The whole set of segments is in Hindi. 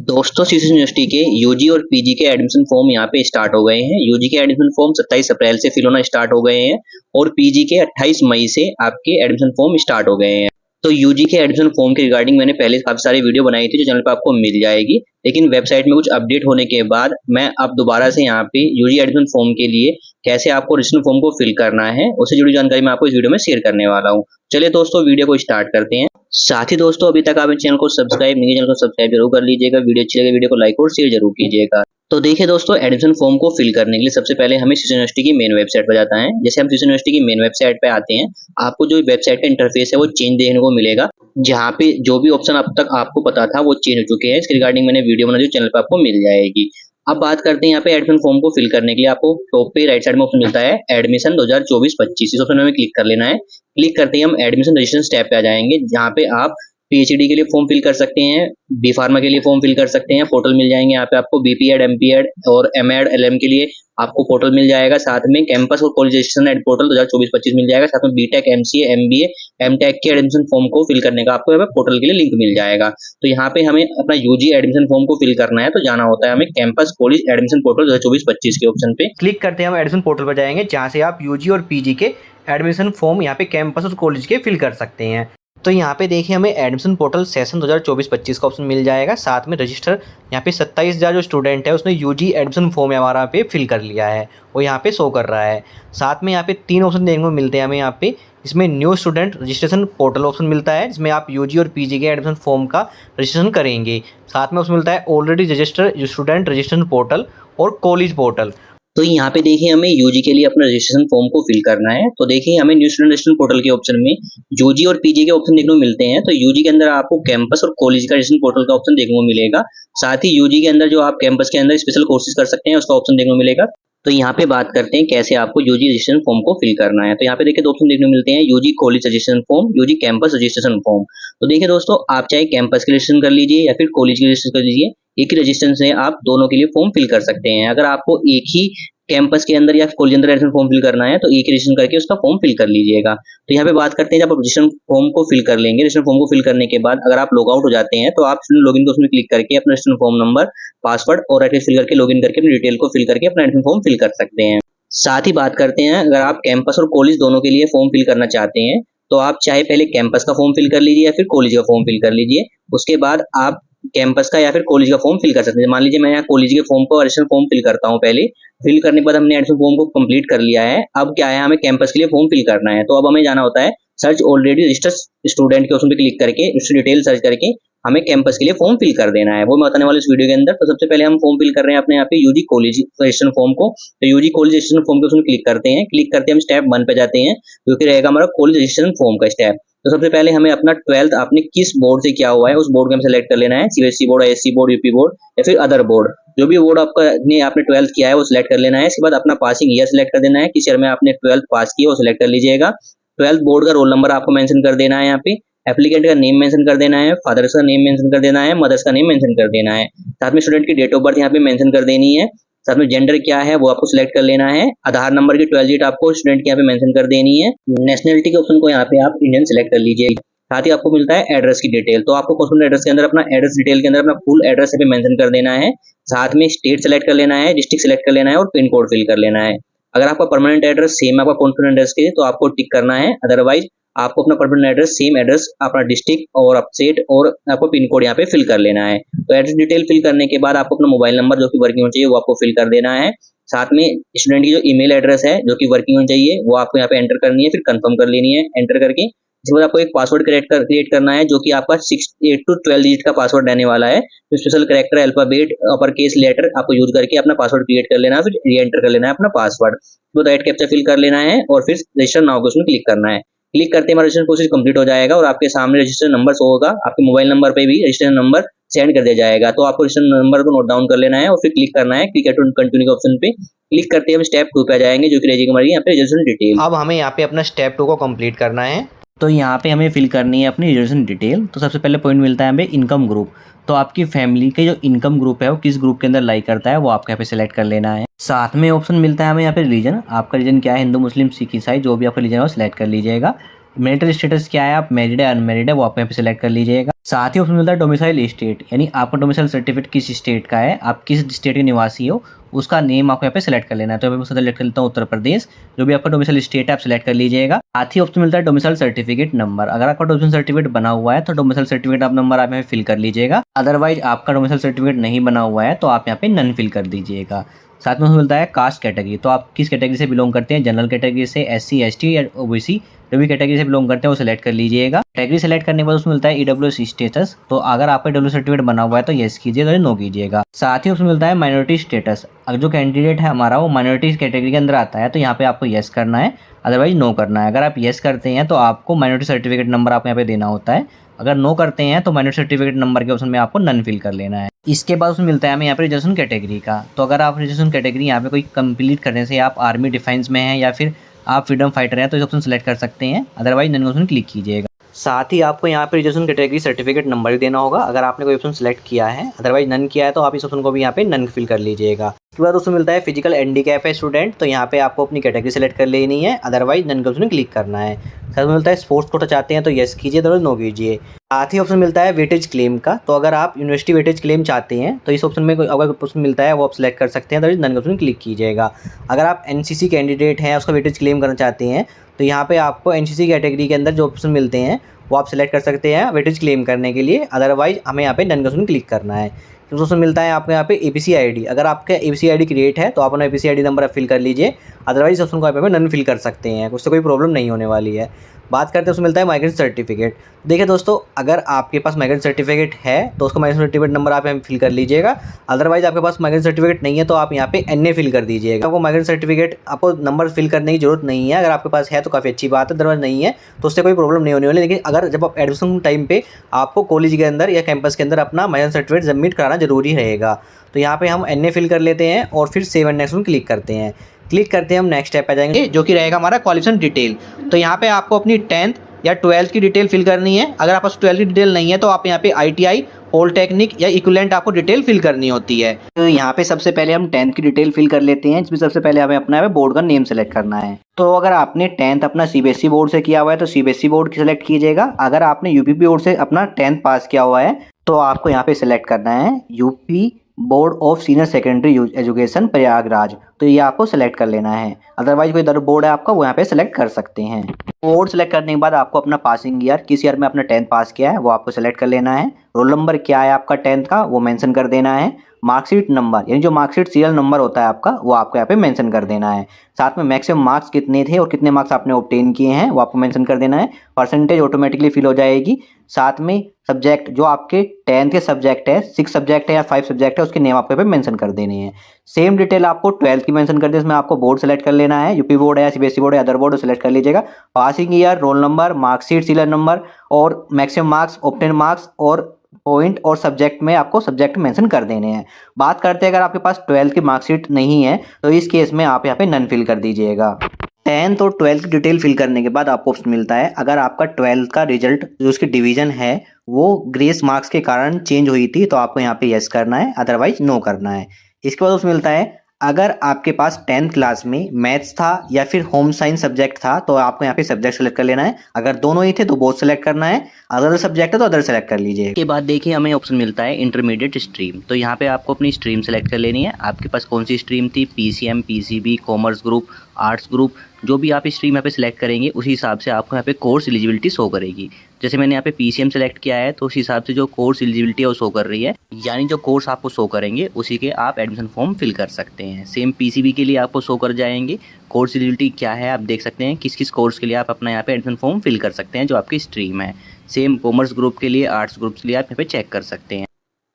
दोस्तों सीसीसी यूनिवर्सिटी के यूजी और पीजी के एडमिशन फॉर्म यहाँ पे स्टार्ट हो गए हैं। यूजी के एडमिशन फॉर्म 27 अप्रैल से फिल होना स्टार्ट हो गए हैं और पीजी के 28 मई से आपके एडमिशन फॉर्म स्टार्ट हो गए हैं। तो यूजी के एडमिशन फॉर्म के रिगार्डिंग मैंने पहले काफी सारी वीडियो बनाई थी जो चैनल पे आपको मिल जाएगी, लेकिन वेबसाइट में कुछ अपडेट होने के बाद मैं अब दोबारा से यहाँ पे यूजी एडमिशन फॉर्म के लिए कैसे आपको रजिस्ट्रेशन फॉर्म को फिल करना है उससे जुड़ी जानकारी मैं आपको इस वीडियो में शेयर करने वाला हूँ। चलिए दोस्तों वीडियो को स्टार्ट करते हैं। साथ ही दोस्तों अभी तक आपने चैनल को सब्सक्राइब नहीं किया, चैनल को सब्सक्राइब जरूर कर लीजिएगा। वीडियो अच्छी लगे वीडियो को लाइक और शेयर जरूर कीजिएगा। तो देखिए दोस्तों, एडमिशन फॉर्म को फिल करने के लिए सबसे पहले हमें सीसीसी यूनिवर्सिटी की मेन वेबसाइट पर जाता है। जैसे हम सीसीसी यूनिवर्सिटी की मेन वेबसाइट पे आते हैं, आपको जो वेबसाइट का इंटरफेस है वो चेंज देखने को मिलेगा, जहाँ पे जो भी ऑप्शन अब तक आपको पता था वो चेंज हो चुके हैं। इसके रिगार्डिंग मैंने वीडियो बना दी, चैनल पे आपको मिल जाएगी। अब बात करते हैं यहाँ पे एडमिशन फॉर्म को फिल करने के लिए आपको टॉप पे राइट साइड में ऑप्शन मिलता है एडमिशन 2024-25। इस ऑप्शन में क्लिक कर लेना है। क्लिक करते ही हम एडमिशन रजिस्ट्रेशन टैब पे आ जाएंगे, जहाँ पे आप पीएचडी के लिए फॉर्म फिल कर सकते हैं, बी फार्मा के लिए फॉर्म फिल कर सकते हैं। पोर्टल मिल जाएंगे यहाँ पे आपको बीपीएड, एमपीएड और एमएड, एलएम के लिए आपको पोर्टल मिल जाएगा। साथ में कैंपस और कॉलेज रजिस्ट्रेशन एड पोर्टल 2024-25 मिल जाएगा। साथ में बीटेक, एमसीए, एमबीए, एमटेक के एडमिशन फॉर्म को फिल करने का आपको यहाँ पे पोर्टल के लिए लिंक मिल जाएगा। तो यहाँ पे हमें अपना यूजी एडमिशन फॉर्म को फिल करना है, तो जाना होता है हमें कैंपस कॉलेज एडमिशन पोर्टल 2024-25 के ऑप्शन पे क्लिक करते हैं। हम एडमिशन पोर्टल पर जाएंगे, जहाँ से आप यूजी और पीजी के एडमिशन फॉर्म यहाँ पे कैंपस और कॉलेज के फिल कर सकते हैं। तो यहाँ पे देखिए हमें एडमिशन पोर्टल सेशन 2024-25 का ऑप्शन मिल जाएगा। साथ में रजिस्टर यहाँ पे 27,000 जो स्टूडेंट है उसने यूजी एडमिशन फॉर्म हमारा पे फिल कर लिया है, वो यहाँ पे शो कर रहा है। साथ में यहाँ पे 3 ऑप्शन देखने को मिलते हैं हमें यहाँ पे। इसमें new student registration portal option मिलता है, जिसमें आप यूजी और पीजी के एडमिशन फॉर्म का रजिस्ट्रेशन करेंगे। साथ में ऑप्शन मिलता है already registered student registration portal और कॉलेज पोर्टल। तो यहाँ पे देखिए हमें यूजी के लिए अपना रजिस्ट्रेशन फॉर्म को फिल करना है। तो देखिए हमें न्यू स्टूडेंट रजिस्ट्रेशन पोर्टल के ऑप्शन में यूजी और पीजी के ऑप्शन देखने को मिलते हैं। तो यूजी के अंदर आपको कैंपस और कॉलेज का रजिस्ट्रेशन पोर्टल का ऑप्शन देखने को मिलेगा। साथ ही यूजी के अंदर जो आप कैंपस के अंदर स्पेशल कोर्सेज कर सकते हैं उसका ऑप्शन देखने को मिलेगा। तो यहाँ पे बात करते हैं कैसे आपको यूजी रजिस्ट्रेशन फॉर्म को फिल करना है। तो यहाँ पे देखिए 2 ऑप्शन देखने को मिलते हैं, UG college registration form, UG campus registration form. तो देखिए दोस्तों, आप चाहे कैंपस के रजिस्ट्रेशन कर लीजिए या फिर कॉलेज के रजिस्ट्रेशन कर लीजिए, एक ही रजिस्ट्रेशन से आप दोनों के लिए फॉर्म फिल कर सकते हैं। अगर आपको एक ही कैंपस के अंदर या कॉलेज अंदर एडमिशन फॉर्म फिल करना है तो एक रजिस्ट्रेशन करके उसका फॉर्म फिल कर लीजिएगा। तो यहाँ पे बात करते हैं, जब आप रजिस्ट्रेशन फॉर्म को फिल कर लेंगे, रजिस्ट्रेशन फॉर्म को फिल करने के बाद अगर आप लॉग आउट हो जाते हैं तो आप लॉगिन को उसमें क्लिक करके अपना रजिस्ट्रेशन फॉर्म नंबर, पासवर्ड और एड्रेस फिल करके लॉगिन करके अपनी डिटेल को फिल करके अपना एडमिशन फॉर्म फिल कर सकते हैं। साथ ही बात करते हैं, अगर आप कैंपस और कॉलेज दोनों के लिए फॉर्म फिल करना चाहते हैं तो आप चाहे पहले कैंपस का फॉर्म फिल कर लीजिए या फिर कॉलेज का फॉर्म फिल कर लीजिए। उसके बाद आप कैंपस का या फिर कॉलेज का फॉर्म फिल कर सकते हैं। मान लीजिए मैं यहाँ कॉलेज के फॉर्म को रजिस्ट्रेशन फॉर्म फिल करता हूँ। पहले फिल करने के बाद हमने एडमिशन फॉर्म को कंप्लीट कर लिया है। अब क्या है, हमें कैंपस के लिए फॉर्म फिल करना है। तो अब हमें जाना होता है सर्च ऑलरेडी रजिस्टर्ड स्टूडेंट के ऑप्शन पे क्लिक करके उसकी डिटेल सर्च करके हमें कैंपस के लिए फॉर्म फिल कर देना है। वो मैं बताने वाला इस वीडियो के अंदर। तो सबसे पहले हम फॉर्म फिल कर रहे हैं अपने यहाँ पे यूजी कॉलेज रजिस्ट्रेशन फॉर्म को। तो यूजी कॉलेज रजिस्ट्रेशन फॉर्म के ऑप्शन क्लिक करते हैं। क्लिक करते हम स्टेप 1 पे जाते हैं, जो कि रहेगा हमारा कॉलेज रजिस्ट्रेशन फॉर्म का स्टेप। तो सबसे पहले हमें अपना 12th आपने किस बोर्ड से किया हुआ है उस बोर्ड को हमें सेलेक्ट कर लेना है। CBSE board, ISC board, UP board या फिर अदर बोर्ड, जो भी बोर्ड आपने 12th किया है वो सिलेक्ट कर लेना है। इसके बाद अपना पासिंग ईयर सेलेक्ट कर देना है, किस ईयर में आपने 12th पास किया वो सिलेक्ट कर लीजिएगा। 12th बोर्ड का रोल नंबर आपको मेंशन कर देना है। यहाँ पे एप्लीकेंट का नेम मेंशन कर देना है, फादर्स का नेम मेंशन कर देना है, मदर्स का नेम मेंशन कर देना है। साथ में स्टूडेंट की डेट ऑफ बर्थ यहाँ पे मेंशन कर देनी है। साथ में जेंडर क्या है वो आपको सिलेक्ट कर लेना है। आधार नंबर की 12 डिजिट आपको स्टूडेंट के यहाँ पे मेंशन कर देनी है। नेशनलिटी के ऑप्शन को यहाँ पे आप इंडियन सिलेक्ट कर लीजिए। साथ ही आपको मिलता है एड्रेस की डिटेल। तो आपको कॉस्मेटिक एड्रेस के अंदर अपना एड्रेस डिटेल के अंदर अपना फुल एड्रेस यहाँ पे मेंशन कर देना है। साथ में स्टेट सेलेक्ट कर लेना है, डिस्ट्रिक्ट सेलेक्ट कर लेना है और पिन कोड फिल कर लेना है। अगर आपका परमानेंट एड्रेस सेम है आपका कॉन्स्टिट्यूएंट एड्रेस के तो आपको टिक करना है। अदरवाइज आपको अपना परमानेंट एड्रेस, सेम एड्रेस, अपना डिस्ट्रिक्ट और अपसेट और आपको पिन कोड यहाँ पे फिल कर लेना है। तो एड्रेस डिटेल फिल करने के बाद आपको अपना मोबाइल नंबर जो कि वर्किंग होना चाहिए वो आपको फिल कर देना है। साथ में स्टूडेंट की जो ईमेल एड्रेस है जो कि वर्किंग होनी चाहिए वो आपको यहाँ पे एंटर करनी है, फिर कंफर्म कर लेनी है। एंटर करके इसके बाद आपको एक पासवर्ड क्रिएट करना है, जो कि आपका 8 to 12 डिजिट का पासवर्ड रहने वाला है। तो special character, alphabet, upper case letter आपको यूज करके अपना पासवर्ड क्रिएट कर लेना है, फिर री एंटर कर लेना है अपना पासवर्ड। तो राइट कैप्चा फिल कर लेना है और फिर रजिस्टर नाउ के उसमें क्लिक करना है। क्लिक करते हमारा रजिस्ट्रेशन प्रोसेस कंप्लीट हो जाएगा और आपके सामने रजिस्टर नंबर शो होगा। आपके मोबाइल नंबर पे भी रजिस्ट्रेशन नंबर सेंड कर दिया जाएगा। तो आपको रजिस्ट्रेशन नंबर को नोट डाउन कर लेना है और फिर क्लिक करना है क्लिक टू कंटिन्यू के ऑप्शन पे। क्लिक करते हम स्टेप 2 पे आ जाएंगे, जो कि रहेगी हमारी यहाँ पे रजिस्ट्रेशन डिटेल। अब हमें यहाँ पे अपना स्टेप 2 को कंप्लीट करना है। तो यहाँ पे हमें फिल करनी है अपनी रिजर्वेशन डिटेल। तो सबसे पहले पॉइंट मिलता है हमें इनकम ग्रुप। तो आपकी फैमिली के जो इनकम ग्रुप है वो किस ग्रुप के अंदर लाई करता है वो आपको यहाँ पे सिलेक्ट कर लेना है। साथ में ऑप्शन मिलता है हमें यहाँ पे रीजन। आपका रीजन क्या है, हिंदू, मुस्लिम, सिख, ईसाई, जो भी आपका रीजन है वो सिलेक्ट कर लीजिएगा। मैरिटल स्टेटस क्या है, आप मैरिड है अनमैरिड है वो आप यहाँ पे सिलेक्ट कर लीजिएगा। साथ ही ऑप्शन मिलता है डोमिसाइल स्टेट, यानी आपका डोमिसाइल सर्टिफिकेट किस स्टेट का है, आप किस स्टेट के निवासी हो, उसका नेम आपको यहाँ पे सिलेक्ट कर लेना है। तो मैं सेलेक्ट कर लेता हूँ उत्तर प्रदेश, जो भी आपका डोमिसाइल स्टेट है आप सिलेक्ट कर लीजिएगा। साथ ही ऑप्शन मिलता है डोमिसाइल सर्टिफिकेट नंबर, अगर आपका डोमिसाइल सर्टिफिकेट बना हुआ है तो डोमिसाइल सर्टिफिकेट आप नंबर आप यहाँ पे फिल कर लीजिएगा। अदरवाइज आपका डोमिसाइल सर्टिफिकेट नहीं बना हुआ है तो आप यहाँ पे नन फिल कर दीजिएगा। साथ में उसमें मिलता है कास्ट कैटेगरी, तो आप किस कैटेगरी से बिलोंग करते हैं, जनरल कैटेगरी से, एससी एसटी या ओबीसी, जो भी कैटेगरी से बिलोंग करते हैं वो सिलेक्ट कर लीजिएगा। कैटेगरी सेलेक्ट करने के बाद उसमें मिलता है ईडब्ल्यूएस स्टेटस, तो अगर आपका ईडब्ल्यूएस सर्टिफिकेट बना हुआ है तो येस कीजिएगा या नो कीजिएगा। साथ ही उसमें मिलता है माइनॉरिटी स्टेटस, अगर जो कैंडिडेट है हमारा वो माइनॉरिटी कैटेगरी के अंदर आता है तो यहाँ पे आपको येस करना है, अदरवाइज नो करना है। अगर आप येस करते हैं तो आपको माइनॉरिटी सर्टिफिकेट नंबर आप यहाँ पे देना होता है, अगर नो करते हैं तो माइनॉरिटी सर्टिफिकेट नंबर के ऑप्शन में आपको नन फिल कर लेना है। इसके बाद उसमें मिलता है हमें यहाँ पे रिजर्वेशन कैटेगरी का, तो अगर आप रिजर्वेशन कैटेगरी यहाँ पे कोई कंप्लीट करने से आप आर्मी डिफेंस में हैं या फिर आप फ्रीडम फाइटर हैं तो इस ऑप्शन सेलेक्ट कर सकते हैं, अदरवाइज नन ऑप्शन क्लिक कीजिएगा। साथ ही आपको यहाँ पे रिजर्वेशन कैटेगरी सर्टिफिकेट नंबर भी देना होगा, अगर आपने कोई ऑप्शन सेलेक्ट किया है, अदरवाइज नन किया है तो आप इस ऑप्शन को भी यहाँ पे नन फिल कर लीजिएगा। उसके बाद उसमें मिलता है फिजिकल हैंडीकैप है स्टूडेंट, तो यहाँ पे आपको अपनी कैटेगरी सेलेक्ट कर लेनी है, अदरवाइज नन के ऑप्शन क्लिक करना है। साथ में मिलता है स्पोर्ट्स कोटा चाहते हैं तो येस कीजिए, अदरवाइज नो कीजिए। साथ ही ऑप्शन मिलता है वेटेज क्लेम का, तो अगर आप यूनिवर्सिटी वेटेज क्लेम चाहते हैं तो इस ऑप्शन में अगर ऑप्शन मिलता है वो आप सिलेक्ट कर सकते हैं, अदरवाइज नन के ऑप्शन क्लिक कीजिएगा। अगर आप एनसीसी कैंडिडेट हैं उसका वेटेज क्लेम करना चाहते हैं तो यहाँ पे आपको एनसीसी कैटेगरी के अंदर जो ऑप्शन मिलते हैं वो आप सिलेक्ट कर सकते हैं वेटेज क्लेम करने के लिए, अदरवाइज हमें यहाँ पे नन का ऑप्शन क्लिक करना है। तो ऑप्शन मिलता है आपको यहाँ पे एपीसी आईडी, अगर आपका एपीसी आईडी क्रिएट है तो आप अपना एपीसी आईडी नंबर आप फिल कर लीजिए, अदरवाइज ऑप्शन को आप यहाँ पे नन फिल कर सकते हैं, उससे कोई प्रॉब्लम नहीं होने वाली है। बात करते हैं उसमें मिलता है माइग्रेंट सर्टिफिकेट। देखिए दोस्तों, अगर आपके पास माइग्रेंट सर्टिफिकेट है तो उसका माइग्रेंट सर्टिफिकेट नंबर आप यहाँ फिल कर लीजिएगा, अदरवाइज आपके पास माइग्रेंट सर्टिफिकेट नहीं है तो आप यहाँ पे एनए फिल कर दीजिएगा। आपको माइग्रेंट सर्टिफिकेट आपको नंबर फिल करने की जरूरत नहीं है, अगर आपके पास है तो काफ़ी अच्छी बात है, अदरवाइज नहीं है तो उससे कोई प्रॉब्लम नहीं होने वाली। लेकिन अगर जब आप एडमिशन टाइम पे आपको कॉलेज के अंदर या कैंपस के अंदर अपना माइग्रेंट सर्टिफिकेट सबमिट कराना जरूरी रहेगा, तो यहाँ पे हम एनए फिल कर लेते हैं और फिर सेव एंड नेक्स्ट में क्लिक करते हैं। क्लिक करते हैं हम नेक्स्ट स्टेप पे जाएंगे जो कि रहेगा हमारा क्वालिफिकेशन डिटेल। तो यहाँ पे आपको अपनी 10th या 12th की डिटेल फिल करनी है, अगर आपके पास 12th की डिटेल नहीं है तो आप यहाँ पे ITI, पॉलिटेक्निक या इक्विवेलेंट आपको डिटेल फिल करनी होती है। तो यहाँ पे सबसे पहले हम 10th की डिटेल फिल कर लेते हैं, जिसमें सबसे पहले हमें अपना बोर्ड का नेम सेलेक्ट करना है। तो अगर आपने 10th अपना CBSE बोर्ड से किया हुआ है तो CBSE बोर्ड सेलेक्ट कीजिएगा, अगर आपने यूपी बोर्ड से अपना 10th पास किया हुआ है तो आपको यहाँ पे सिलेक्ट करना है UP board of senior secondary education Prayagraj, तो ये आपको सेलेक्ट कर लेना है, अदरवाइज कोई अदर बोर्ड है आपका वो यहाँ पे सेलेक्ट कर सकते हैं। बोर्ड सेलेक्ट करने के बाद आपको अपना पासिंग ईयर, किस ईयर में अपना 10th पास किया है वो आपको सेलेक्ट कर लेना है। रोल नंबर क्या है आपका 10th का वो मेंशन कर देना है। मार्कशीट नंबर यानी जो मार्कशीट सीरियल नंबर होता है आपका वो आपको यहाँ पे मेंशन कर देना है। साथ में मैक्सिमम मार्क्स कितने थे और कितने मार्क्स आपने ऑब्टेन किए हैं वो आपको मेंशन कर देना है। परसेंटेज ऑटोमेटिकली फिल हो जाएगी। साथ में सब्जेक्ट जो आपके 10th के सब्जेक्ट है, 6 सब्जेक्ट है या 5 सब्जेक्ट है, उसके नेम आपको यहाँ पे मेंशन कर देने हैं। सेम डिटेल आपको 12th की मेंशन कर दी, इसमें आपको बोर्ड सेलेक्ट कर लेना है, यूपी बोर्ड है या CBSE बोर्ड है अदर बोर्ड सेलेक्ट कर लीजिएगा। Passing year, roll number, marksheet serial number और मैक्सिमम मार्क्स, ऑब्टेन मार्क्स और पॉइंट और सब्जेक्ट में आपको सब्जेक्ट मेंशन कर देने हैं। बात करते हैं अगर आपके पास 12th की मार्कशीट नहीं है तो इस केस में आप यहाँ पे नन फिल कर दीजिएगा। 10th और 12th की डिटेल फिल करने के बाद आपको ऑप्शन मिलता है, अगर आपका 12th का रिजल्ट जो उसकी डिवीजन है वो ग्रेस मार्क्स के कारण चेंज हुई थी तो आपको यहाँ पे यस करना है, अदरवाइज नो करना है। इसके बाद उसमें मिलता है अगर आपके पास 10th क्लास में मैथ्स था या फिर होम साइंस सब्जेक्ट था तो आपको यहाँ पे सब्जेक्ट सेलेक्ट कर लेना है, अगर दोनों ही थे तो बोथ सेलेक्ट करना है, अदर सब्जेक्ट है तो अदर सेलेक्ट कर लीजिए। इसके बाद देखिए हमें ऑप्शन मिलता है इंटरमीडिएट स्ट्रीम, तो यहाँ पे आपको अपनी स्ट्रीम सेलेक्ट कर लेनी है। आपके पास कौन सी स्ट्रीम थी, PCM, PCB, commerce group, arts group, जो भी आप स्ट्रीम यहाँ पे सिलेक्ट करेंगे उसी हिसाब से आपको यहाँ पे कोर्स एलिजिबिलिटी शो करेगी। जैसे मैंने यहाँ पे PCM सेलेक्ट किया है तो उस हिसाब से जो कोर्स एलिजिबिलिटी है वो शो कर रही है, यानी जो कोर्स आपको शो करेंगे उसी के आप एडमिशन फॉर्म फिल कर सकते हैं। सेम PCB के लिए आपको शो कर जाएंगे कोर्स एलिजिबिलिटी क्या है, आप देख सकते हैं किस किस कोर्स के लिए आप अपना यहाँ पे एडमिशन फॉर्म फिल कर सकते हैं जो आपकी स्ट्रीम है। सेम कॉमर्स ग्रुप के लिए, आर्ट्स ग्रुप के लिए आप यहाँ पे चेक कर सकते हैं।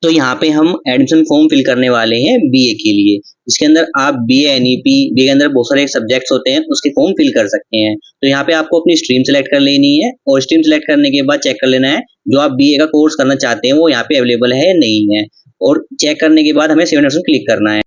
तो यहाँ पे हम एडमिशन फॉर्म फिल करने वाले हैं BA के लिए, इसके अंदर आप BA NEP, BA के अंदर बहुत सारे सब्जेक्ट्स होते हैं उसके फॉर्म फिल कर सकते हैं। तो यहाँ पे आपको अपनी स्ट्रीम सेलेक्ट कर लेनी है और स्ट्रीम सेलेक्ट करने के बाद चेक कर लेना है जो आप BA का कोर्स करना चाहते हैं वो यहाँ पे अवेलेबल है नहीं है, और चेक करने के बाद हमें सेव ऑप्शन क्लिक करना है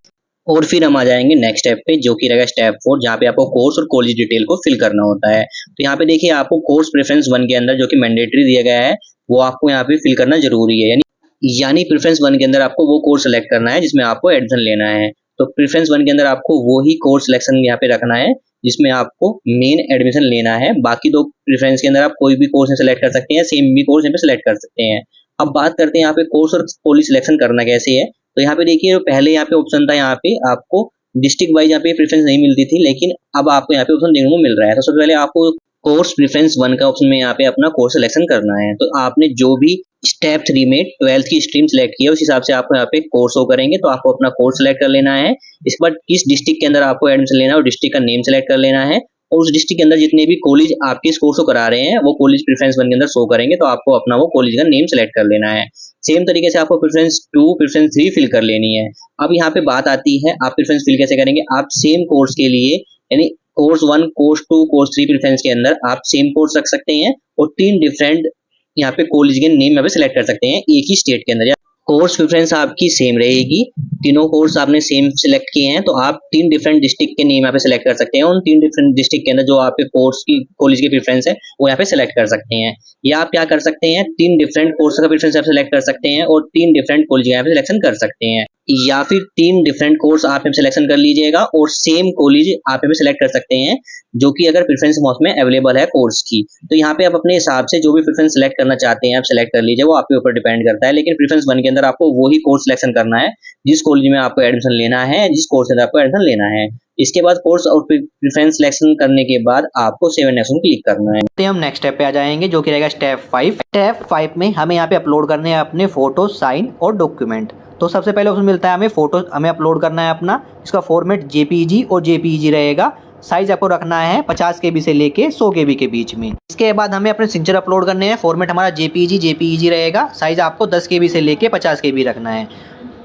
और फिर हम आ जाएंगे नेक्स्ट स्टेप पे जो कि रहेगा स्टेप 4, जहाँ पे आपको कोर्स और कॉलेज डिटेल को फिल करना होता है। तो यहाँ पे देखिए आपको कोर्स प्रेफरेंस 1 के अंदर जो कि मैंडेटरी दिया गया है वो आपको यहाँ पे फिल करना जरूरी है, यानी प्रेफरेंस 1 के अंदर आपको वो कोर्स सेलेक्ट करना है जिसमें आपको एडमिशन लेना है। तो प्रेफरेंस 1 के अंदर आपको वो ही कोर्स सिलेक्शन यहाँ पे रखना है जिसमें आपको मेन एडमिशन लेना है। बाकी 2 प्रेफरेंस के अंदर आप कोई भी कोर्स सेलेक्ट कर सकते हैं, सेम भी कोर्स यहाँ पे सेलेक्ट कर सकते हैं। अब बात करते हैं यहाँ पे कोर्स और कॉलेज सिलेक्शन करना कैसे है। तो यहाँ पे देखिए, पहले यहाँ पे ऑप्शन था, यहाँ पे आपको डिस्ट्रिक्ट वाइज यहाँ पे प्रेफरेंस नहीं मिलती थी, लेकिन अब आपको यहाँ पे ऑप्शन देखने को मिल रहा है। तो सबसे पहले आपको कोर्स प्रेफरेंस 1 का ऑप्शन में यहाँ पे अपना कोर्स सिलेक्शन करना है। तो आपने जो भी स्टेप 3 में 12th की स्ट्रीम सेलेक्ट की है, उस हिसाब से आपको यहाँ पे कोर्स शो करेंगे। तो आपको अपना कोर्स सेलेक्ट कर लेना है। इसके बाद किस डिस्ट्रिक्ट के अंदर आपको एडमिशन लेना है और डिस्ट्रिक्ट का नेम सेलेक्ट कर लेना है, और उस डिस्ट्रिक्ट के अंदर जितने भी कॉलेज आपके इस कोर्स को करा रहे हैं वो कॉलेज प्रेफरेंस 1 के अंदर शो करेंगे। तो आपको अपना वो कॉलेज का नेम सेलेक्ट कर लेना है। सेम तरीके से आपको प्रेफरेंस 2, प्रेफरेंस 3 फिल कर लेनी है। अब यहाँ पे बात आती है, आप प्रेफरेंस फिल कैसे करेंगे। आप सेम कोर्स के लिए, यानी कोर्स 1, कोर्स 2, कोर्स 3 प्रेफरेंस के अंदर आप सेम कोर्स रख सकते हैं और 3 डिफरेंट यहाँ पे कॉलेज के नेम यहाँ पे सिलेक्ट कर सकते हैं एक ही स्टेट के अंदर। कोर्स प्रेफरेंस आपकी सेम रहेगी, तीनों कोर्स आपने सेम सिलेक्ट किए हैं, तो आप 3 डिफरेंट डिस्ट्रिक्ट के नेम यहाँ पे सिलेक्ट कर सकते हैं। उन 3 डिफरेंट डिस्ट्रिक्ट के अंदर जो आपके कोर्स की कॉलेज की प्रेफरेंस है वो यहाँ पे सिलेक्ट कर सकते हैं। या आप क्या कर सकते हैं, 3 डिफरेंट कोर्स का प्रेफरेंस आप सिलेक्ट कर सकते हैं और 3 डिफरेंट कॉलेज यहाँ पे सिलेक्शन कर सकते हैं। या फिर 3 डिफरेंट कोर्स आप यहाँ सिलेक्शन कर लीजिएगा और सेम कॉलेज आप यहाँ पे सिलेक्ट कर सकते हैं, जो कि अगर प्रेफरेंस मॉस में अवेलेबल है कोर्स की। तो यहाँ पे आप अपने हिसाब से जो भी प्रेफरेंस सिलेक्ट करना चाहते हैं आप सिलेक्ट कर लीजिए, वो आपके ऊपर डिपेंड करता है। लेकिन प्रेफरेंस 1 के अंदर आपको वही कोर्स सिलेक्शन करना है जिस कॉलेज में आपको एडमिशन लेना है, जिस कोर्स के अंदर आपको एडमिशन लेना है। इसके बाद कोर्स और प्रेफरेंस सिलेक्शन करने के बाद आपको सेव एंड नेक्स्ट क्लिक करना है। तो हम नेक्स्ट स्टेप पे आ जाएंगे, जो कि रहेगा स्टेप 5। स्टेप 5 में हमें यहाँ पे अपलोड करने हैं अपने फोटो, साइन और डॉक्यूमेंट। तो सबसे पहले ऑप्शन मिलता है हमें फोटो, हमें अपलोड करना है अपना। इसका फॉर्मेट जेपीईजी और जेपीईजी रहेगा। साइज आपको रखना है 50 KB से लेके 100 KB के बीच में। इसके बाद हमें अपने सिग्नेचर अपलोड करने हैं। फॉर्मेट हमारा जेपीईजी रहेगा। साइज आपको 10 KB से लेके 50 KB रखना है।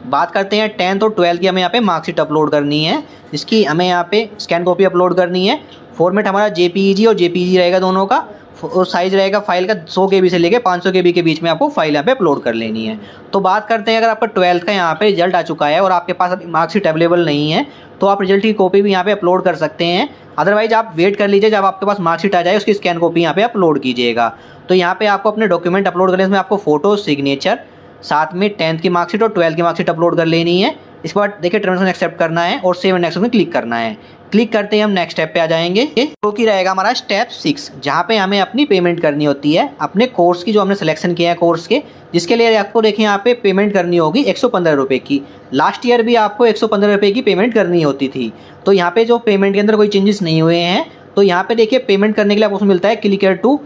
बात करते हैं 10th और 12th की, हमें यहाँ पे मार्कशीट अपलोड करनी है, जिसकी हमें यहाँ पे स्कैन कॉपी अपलोड करनी है। फॉर्मेट हमारा जेपीईजी और जेपीईजी रहेगा दोनों का, और साइज रहेगा फाइल का 100 KB से लेके 500 KB के बीच में आपको फाइल यहाँ पे अपलोड कर लेनी है। तो बात करते हैं, अगर आपका 12th का यहाँ पे रिजल्ट आ चुका है और आपके पास अभी मार्कशीट अवेलेबल नहीं है, तो आप रिजल्ट की कॉपी भी यहाँ पे अपलोड कर सकते हैं। अदरवाइज आप वेट कर लीजिए, जब आपके पास मार्कशीट आ जाए उसकी स्कैन कॉपी यहाँ पे अपलोड कीजिएगा। तो यहाँ पे आपको अपने डॉक्यूमेंट अपलोड करने, इसमें आपको फोटो, सिग्नेचर, साथ में 10th की मार्कशीट और 12th की मार्कशीट अपलोड कर लेनी है। इसके बाद देखिए टर्म्स एंड एक्सेप्ट करना है और सेव एंड नेक्स्ट में क्लिक करना है। क्लिक करते ही हम नेक्स्ट स्टेप पे आ जाएंगे, जो कि रहेगा हमारा स्टेप 6, जहाँ पे हमें अपनी पेमेंट करनी होती है अपने कोर्स की, जो हमने सिलेक्शन किया है कोर्स के, जिसके लिए आपको देखिए यहाँ पे पेमेंट करनी होगी 115 रुपये की। लास्ट ईयर भी आपको 115 रुपये की पेमेंट करनी होती थी। तो यहाँ पे जो पेमेंट के अंदर कोई चेंजेस नहीं हुए हैं। तो यहाँ पे देखिए पेमेंट करने के लिए आपको मिलता है click here to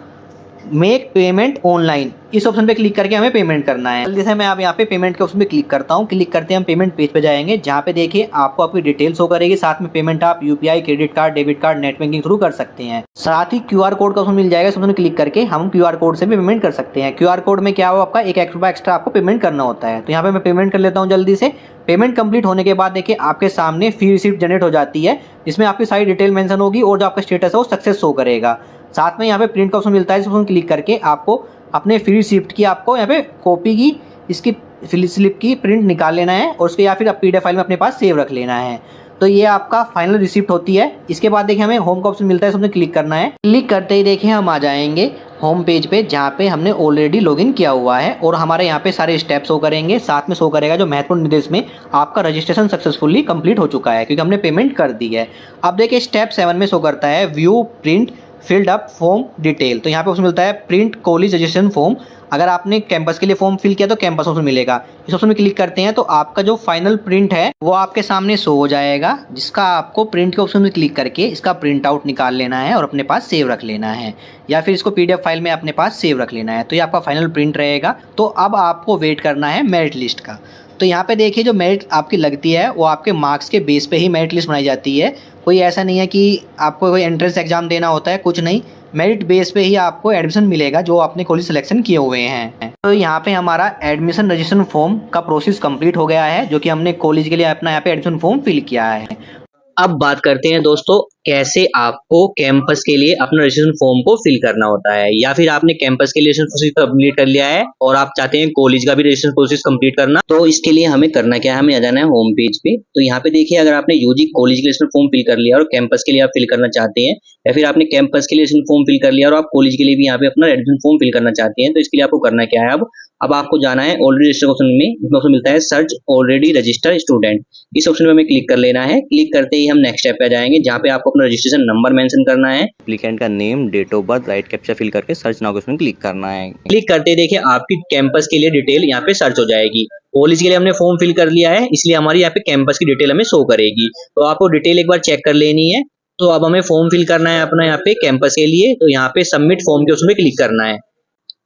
make payment online. इस ऑप्शन पे क्लिक करके हमें पेमेंट करना है। जल्दी से मैं आप यहाँ पे पेमेंट के ऑप्शन पे क्लिक करता हूँ। क्लिक करते हैं हम पेमेंट पेज पे जाएंगे, जहाँ पे देखिए आपको आपकी डिटेल्स शो करेगी। साथ में पेमेंट आप UPI, credit card, debit card, net banking through कर सकते हैं। साथ ही क्यूआर कोड का ऑप्शन मिल जाएगा। इस ऑप्शन क्लिक करके हम क्यूआर कोड से भी पेमेंट कर सकते हैं। क्यूआर कोड में क्या हो, आपका 1 रुपया एक्स्ट्रा आपको पेमेंट करना होता है। तो यहाँ पे मैं पेमेंट कर लेता हूँ जल्दी से। पेमेंट कंप्लीट होने के बाद देखिए आपके सामने फी रिसिप्ट जनरेट हो जाती है, जिसमें आपकी सारी डिटेल मेंशन होगी और जो आपका स्टेटस है वो सक्सेस शो करेगा। साथ में यहाँ पे प्रिंट का ऑप्शन मिलता है। इस ऑप्शन क्लिक करके आपको अपने फी रिसिप्ट की आपको यहाँ पे कॉपी की, इसकी स्लिप की प्रिंट निकाल लेना है और उसके या फिर PDF फाइल में अपने पास सेव रख लेना है। तो ये आपका फाइनल रिसिप्ट होती है। इसके बाद देखिए हमें होम का ऑप्शन मिलता है, इसमें क्लिक करना है। क्लिक करते ही देखिए हम आ जाएंगे होम पेज पे, जहाँ पे हमने ऑलरेडी लॉगिन किया हुआ है और हमारे यहाँ पे सारे स्टेप्स शो करेंगे। साथ में शो करेगा जो महत्वपूर्ण निर्देश में आपका रजिस्ट्रेशन सक्सेसफुली कंप्लीट हो चुका है, क्योंकि हमने पेमेंट कर दी है। अब देखिए स्टेप 7 में शो करता है view print filled up form detail. तो यहाँ पे ऑप्शन मिलता है प्रिंट कॉलेज रजिस्ट्रेशन फॉर्म। अगर आपने कैंपस के लिए फॉर्म फिल किया तो कैंपस ऑप्शन मिलेगा। इस ऑप्शन में क्लिक करते हैं तो आपका जो फाइनल प्रिंट है वो आपके सामने शो हो जाएगा, जिसका आपको प्रिंट के ऑप्शन में क्लिक करके इसका प्रिंट आउट निकाल लेना है और अपने पास सेव रख लेना है, या फिर इसको PDF फाइल में अपने पास सेव रख लेना है। तो ये आपका फाइनल प्रिंट रहेगा। तो अब आपको वेट करना है मेरिट लिस्ट का। तो यहाँ पे देखिए जो मेरिट आपकी लगती है वो आपके मार्क्स के बेस पे ही मेरिट लिस्ट बनाई जाती है। कोई ऐसा नहीं है कि आपको कोई एंट्रेंस एग्जाम देना होता है, कुछ नहीं। मेरिट बेस पे ही आपको एडमिशन मिलेगा जो आपने कॉलेज सिलेक्शन किए हुए हैं। तो यहाँ पे हमारा एडमिशन रजिस्ट्रेशन फॉर्म का प्रोसेस कंप्लीट हो गया है, जो कि हमने कॉलेज के लिए अपना यहाँ पे एडमिशन फॉर्म फिल किया है। अब बात करते हैं दोस्तों, कैसे आपको कैंपस के लिए अपना रजिस्ट्रेशन फॉर्म को फिल करना होता है। या फिर आपने कैंपस के लिए रजिस्ट्रेशन प्रोसेस कंप्लीट कर लिया है और आप चाहते हैं कॉलेज का भी रजिस्ट्रेशन प्रोसेस कंप्लीट करना, तो इसके लिए हमें करना क्या है, हमें आ जाना है होम पेज पे। तो यहाँ पे देखिए अगर आपने यूजी कॉलेज के रजिस्ट्रेशन फॉर्म फिल कर लिया और कैंपस के लिए आप फिल करना चाहते हैं, या फिर आपने कैंपस के लिए रजिस्ट्रेशन फॉर्म फिल कर लिया और आप कॉलेज के लिए भी यहाँ पे अपना एडमिशन फॉर्म फिल करना चाहते हैं, तो इसके लिए आपको करना क्या है, अब आपको जाना है ऑलरेडी रजिस्टर ऑप्शन में। इसमें ऑप्शन मिलता है सर्च ऑलरेडी रजिस्टर्ड स्टूडेंट। इस ऑप्शन में हमें क्लिक कर लेना है। क्लिक करते ही हम नेक्स्ट स्टेप पे आ जाएंगे, जहाँ पे आपको अपना रजिस्ट्रेशन नंबर मेंशन करना है, एप्लीकेंट का name, date of birth, right captcha fill करके सर्च नाउ के उसमें क्लिक करना है। क्लिक करते देखिए आपकी कैंपस के लिए डिटेल यहाँ पे सर्च हो जाएगी। कॉलेज के लिए हमने फॉर्म फिल कर लिया है, इसलिए हमारी यहाँ पे कैंपस की डिटेल हमें शो करेगी। तो आपको डिटेल एक बार चेक कर लेनी है। तो अब हमें फॉर्म फिल करना है अपना यहाँ पे कैंपस के लिए, तो यहाँ पे सबमिट फॉर्म के उसमें क्लिक करना है।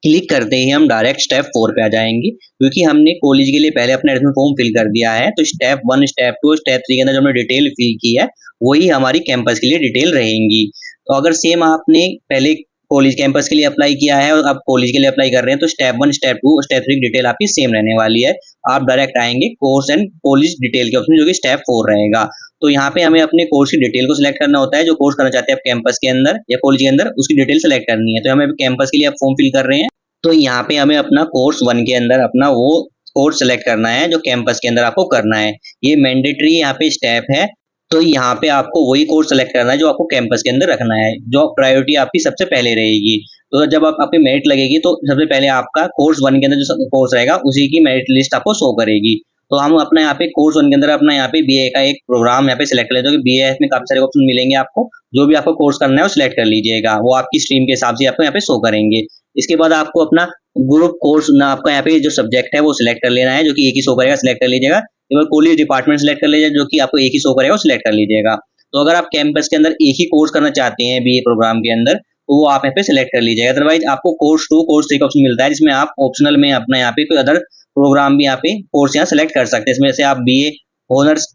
क्लिक करते ही हम डायरेक्ट स्टेप 4 पे आ जाएंगे, क्योंकि हमने कॉलेज के लिए पहले अपना एडमिशन फॉर्म फिल कर दिया है। तो स्टेप 1, स्टेप 2, स्टेप 3 के अंदर जो हमने डिटेल फिल की है वही हमारी कैंपस के लिए डिटेल रहेंगी। तो अगर सेम आपने पहले कॉलेज कैंपस के लिए अप्लाई किया है और अब कॉलेज के लिए अप्लाई कर रहे हैं, तो स्टेप 1, स्टेप 2, स्टेप 3 की डिटेल आपकी सेम रहने वाली है। आप डायरेक्ट आएंगे कोर्स एंड कॉलेज डिटेल के ऑप्शन, जो कि स्टेप 4 रहेगा। तो यहाँ पे हमें अपने कोर्स की डिटेल को सिलेक्ट करना होता है, जो कोर्स करना चाहते हैं आप कैंपस के अंदर या कॉलेज के अंदर, उसकी डिटेल सेलेक्ट करनी है। तो हमें कैंपस के लिए आप फॉर्म फिल कर रहे हैं, तो यहाँ पे हमें अपना कोर्स 1 के अंदर अपना वो कोर्स सेलेक्ट करना है जो कैंपस के अंदर आपको करना है। ये मैंडेटरी यहाँ पे स्टेप है। तो यहाँ पे आपको वही कोर्स सेलेक्ट करना है जो आपको कैंपस के अंदर रखना है, जो प्रायोरिटी आपकी सबसे पहले रहेगी। तो जब आपकी मेरिट लगेगी तो सबसे पहले आपका कोर्स 1 के अंदर जो कोर्स रहेगा उसी की मेरिट लिस्ट आपको शो करेगी। तो हम अपना यहाँ पे कोर्स 1 के अंदर अपना यहाँ पे बीए का एक प्रोग्राम यहाँ पे सिलेक्ट कर लेते हैं। बीए में काफी सारे ऑप्शन मिलेंगे आपको, जो भी आपको कोर्स करना है वो सिलेक्ट कर लीजिएगा, वो आपकी स्ट्रीम के हिसाब से आपको यहाँ पे शो करेंगे। इसके बाद आपको अपना ग्रुप कोर्स ना आपका यहाँ पे जो सब्जेक्ट है वो सिलेक्ट कर लेना है, जो कि एक ही शो करेगा, सिलेक्ट कर लीजिएगा। कॉलेज डिपार्टमेंट सिलेक्ट कर लीजिएगा, जो कि आपको एक ही शो करेगा, वो सिलेक्ट कर लीजिएगा। तो अगर आप कैंपस के अंदर एक ही कोर्स करना चाहते हैं बीए प्रोग्राम के अंदर, तो वो आप यहाँ पे सिलेक्ट कर लीजिएगा। अदरवाइज आपको कोर्स 2, कोर्स 3 का ऑप्शन मिलता है, जिसमें आप ऑप्शनल में अपना यहाँ पे कोई अदर प्रोग्राम भी यहाँ पे कोर्स यहाँ सेलेक्ट कर सकते हैं। इसमें से आप बीए ऑनर्स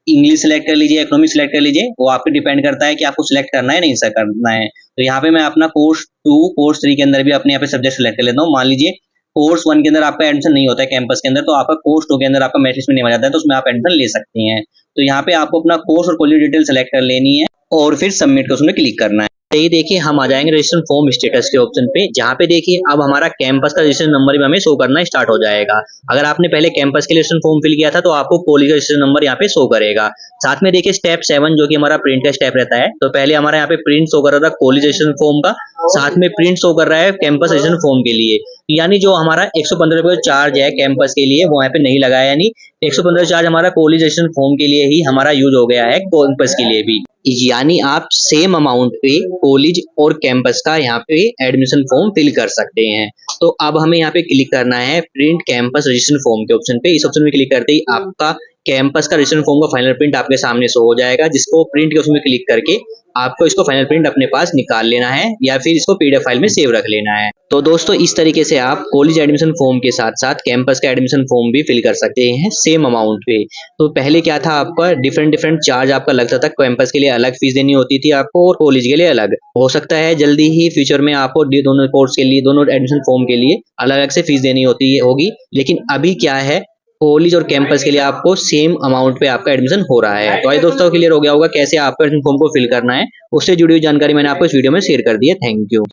इंग्लिश सेलेक्ट कर लीजिए, इकोनॉमिक्स सेलेक्ट कर लीजिए, वो आप पे डिपेंड करता है कि आपको सिलेक्ट करना है नहीं करना है। तो यहाँ पे मैं अपना कोर्स 2, कोर्स 3 के अंदर भी अपने यहाँ पे सब्जेक्ट सेलेक्ट कर लेता हूँ। मान लीजिए कोर्स 1 के अंदर आपका एडमिशन नहीं होता है कैंपस के अंदर, तो आपका कोर्स 2 के अंदर आपका मेरिट लिस्ट में नहीं आ जाता है, तो उसमें आप एडमिशन ले सकते हैं। तो यहाँ पे आपको अपना कोर्स और कॉलेज डिटेल सेलेक्ट कर लेनी है और फिर सबमिट का उसमें क्लिक करना है। यही देखिए हम आ जाएंगे रजिस्ट्रेशन फॉर्म स्टेटस के ऑप्शन पे, जहाँ पे देखिए अब हमारा कैंपस का रजिस्ट्रेशन नंबर भी हमें शो करना स्टार्ट हो जाएगा। अगर आपने पहले कैंपस के लिए रजिस्ट्रेशन फॉर्म फिल किया था तो आपको कॉलेज का रजिस्ट्रेशन नंबर यहाँ पे शो करेगा। साथ में देखिए स्टेप 7 जो कि हमारा प्रिंट का स्टेप रहता है, तो पहले हमारा यहाँ पे प्रिंट शो कर रहा था कॉलेज रजिस्ट्रेशन फॉर्म का, साथ में प्रिंट शो कर रहा है कैंपस रजिस्ट्रेशन फॉर्म के लिए। यानी जो हमारा 115 रुपये चार्ज है कैंपस के लिए वो यहाँ पे नहीं लगा है, यानी 115 चार्ज हमारा कॉलेज रजिस्ट्रेशन फॉर्म के लिए ही हमारा यूज हो गया है, कैंपस के लिए भी। यानी आप सेम अमाउंट पे कॉलेज और कैंपस का यहाँ पे एडमिशन फॉर्म फिल कर सकते हैं। तो अब हमें यहाँ पे क्लिक करना है प्रिंट कैंपस रजिस्ट्रेशन फॉर्म के ऑप्शन पे। इस ऑप्शन में क्लिक करते ही आपका कैंपस का रजिस्ट्रेशन फॉर्म का फाइनल प्रिंट आपके सामने शो हो जाएगा, जिसको प्रिंट के उसमें क्लिक करके आपको इसको फाइनल प्रिंट अपने पास निकाल लेना है या फिर इसको पीडीएफ फाइल में सेव रख लेना है। तो दोस्तों इस तरीके से आप कॉलेज एडमिशन फॉर्म के साथ साथ कैंपस का एडमिशन फॉर्म भी फिल कर सकते हैं सेम अमाउंट पे। तो पहले क्या था, आपका डिफरेंट चार्ज आपका लगता था, कैंपस के लिए अलग फीस देनी होती थी आपको और कॉलेज के लिए अलग। हो सकता है जल्दी ही फ्यूचर में आपको दोनों कोर्स के लिए, दोनों एडमिशन फॉर्म के लिए अलग अलग से फीस देनी होगी, लेकिन अभी क्या है कॉलेज और कैंपस के लिए आपको सेम अमाउंट पे आपका एडमिशन हो रहा है। तो आई दोस्तों क्लियर हो गया होगा कैसे आपको एडमिशन फॉर्म को फिल करना है। उससे जुड़ी हुई जानकारी मैंने आपको इस वीडियो में शेयर कर दी है। Thank you.